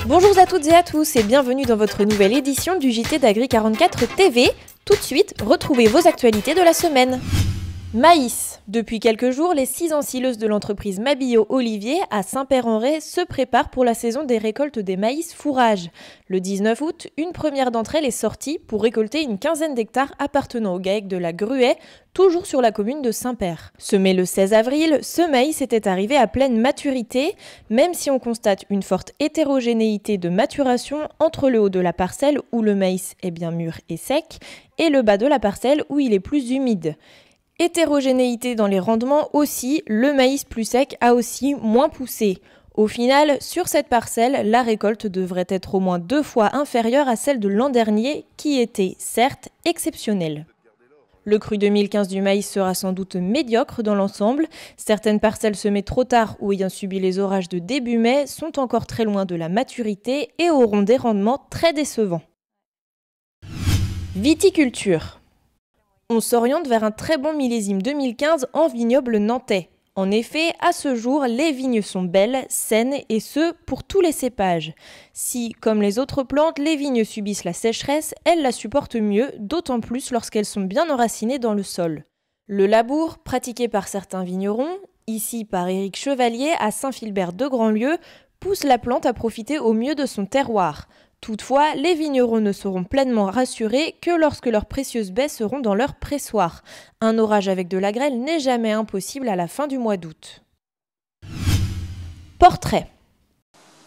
Bonjour à toutes et à tous et bienvenue dans votre nouvelle édition du JT d'Agri44 TV. Tout de suite, retrouvez vos actualités de la semaine. Maïs. Depuis quelques jours, les 6 ensileuses de l'entreprise Mabillot Olivier à Saint-Père-en-Retz se préparent pour la saison des récoltes des maïs fourrage. Le 19 août, une première d'entre elles est sortie pour récolter une quinzaine d'hectares appartenant au GAEC de la Gruet, toujours sur la commune de Saint-Père. Semé le 16 avril, ce maïs était arrivé à pleine maturité, même si on constate une forte hétérogénéité de maturation entre le haut de la parcelle où le maïs est bien mûr et sec, et le bas de la parcelle où il est plus humide. Hétérogénéité dans les rendements aussi, le maïs plus sec a aussi moins poussé. Au final, sur cette parcelle, la récolte devrait être au moins 2 fois inférieure à celle de l'an dernier, qui était, certes, exceptionnelle. Le cru 2015 du maïs sera sans doute médiocre dans l'ensemble. Certaines parcelles semées trop tard ou ayant subi les orages de début mai sont encore très loin de la maturité et auront des rendements très décevants. Viticulture. On s'oriente vers un très bon millésime 2015 en vignoble nantais. En effet, à ce jour, les vignes sont belles, saines et ce, pour tous les cépages. Si, comme les autres plantes, les vignes subissent la sécheresse, elles la supportent mieux, d'autant plus lorsqu'elles sont bien enracinées dans le sol. Le labour, pratiqué par certains vignerons, ici par Éric Chevalier à Saint-Philbert de Grandlieu, pousse la plante à profiter au mieux de son terroir. Toutefois, les vignerons ne seront pleinement rassurés que lorsque leurs précieuses baies seront dans leur pressoir. Un orage avec de la grêle n'est jamais impossible à la fin du mois d'août. Portrait.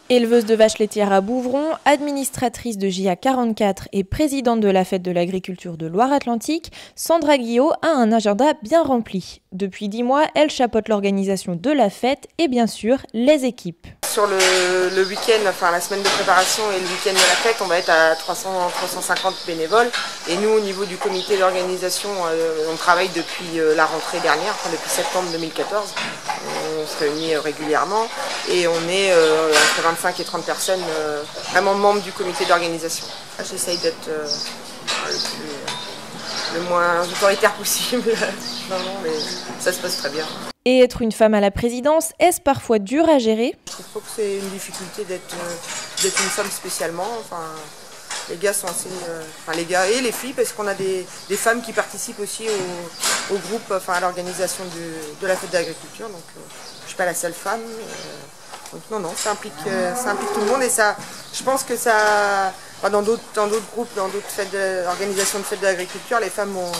Éleveuse de vaches laitières à Bouvron, administratrice de JA44 et présidente de la fête de l'agriculture de Loire-Atlantique, Sandra Guillot a un agenda bien rempli. Depuis 10 mois, elle chapeaute l'organisation de la fête et bien sûr les équipes. Sur le week-end, enfin la semaine de préparation et le week-end de la fête, on va être à 350 bénévoles. Et nous, au niveau du comité d'organisation, on travaille depuis la rentrée dernière, enfin depuis septembre 2014. On se réunit régulièrement et on est entre 25 et 30 personnes vraiment membres du comité d'organisation. J'essaye d'être le moins autoritaire possible. Non, mais ça se passe très bien. Et être une femme à la présidence, est-ce parfois dur à gérer ? Je trouve pas que c'est une difficulté d'être une femme spécialement. Enfin, les gars sont assez, les gars et les filles, parce qu'on a des femmes qui participent aussi au groupe, à l'organisation de la fête d'agriculture. Donc, je suis pas la seule femme. Donc non, ça implique tout le monde et ça, je pense que ça, dans d'autres groupes, dans d'autres organisations de fêtes d'agriculture, les femmes ont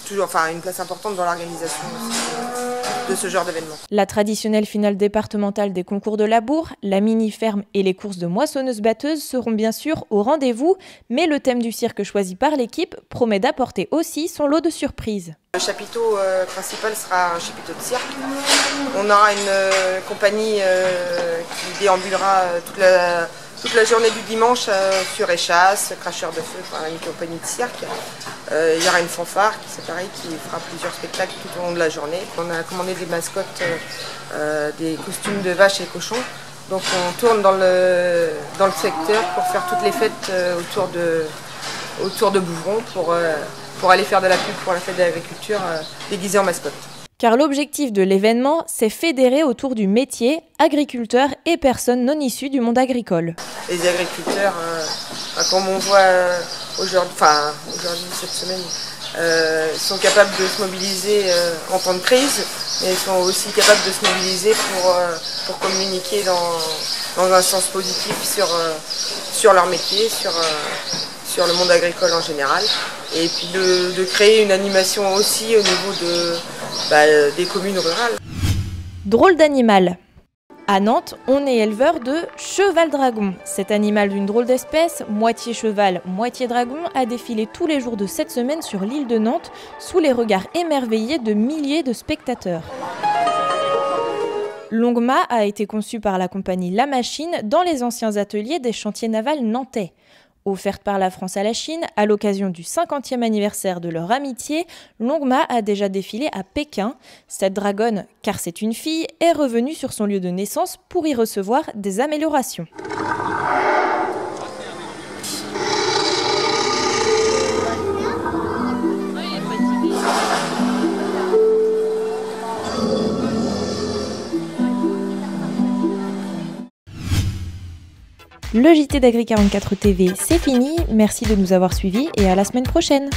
toujours, une place importante dans l'organisation de ce genre d'événement. La traditionnelle finale départementale des concours de labour, la mini-ferme et les courses de moissonneuses-batteuses seront bien sûr au rendez-vous, mais le thème du cirque choisi par l'équipe promet d'apporter aussi son lot de surprises. Le chapiteau principal sera un chapiteau de cirque. On aura une compagnie qui déambulera toute la journée du dimanche sur échasse, cracheur de feu, une compagnie de cirque. Il y aura une fanfare qui fera plusieurs spectacles tout au long de la journée. On a commandé des mascottes, des costumes de vaches et cochons. Donc on tourne dans le secteur pour faire toutes les fêtes autour de Bouvron pour aller faire de la pub pour la fête de l'agriculture déguisée en mascotte. Car l'objectif de l'événement, c'est fédérer autour du métier, agriculteurs et personnes non issues du monde agricole. Les agriculteurs, comme on voit aujourd'hui, cette semaine, sont capables de se mobiliser en temps de crise, mais ils sont aussi capables de se mobiliser pour communiquer dans un sens positif sur leur métier, sur le monde agricole en général, et puis de créer une animation aussi au niveau des communes rurales. Drôle d'animal. À Nantes, on est éleveur de cheval-dragon. Cet animal d'une drôle d'espèce, moitié cheval, moitié dragon, a défilé tous les jours de cette semaine sur l'île de Nantes, sous les regards émerveillés de milliers de spectateurs. Longmât a été conçu par la compagnie La Machine dans les anciens ateliers des chantiers navals nantais. Offerte par la France à la Chine, à l'occasion du 50e anniversaire de leur amitié, Longmât a déjà défilé à Pékin. Cette dragonne, car c'est une fille, est revenue sur son lieu de naissance pour y recevoir des améliorations. Le JT d'Agri 44 TV, c'est fini. Merci de nous avoir suivis et à la semaine prochaine.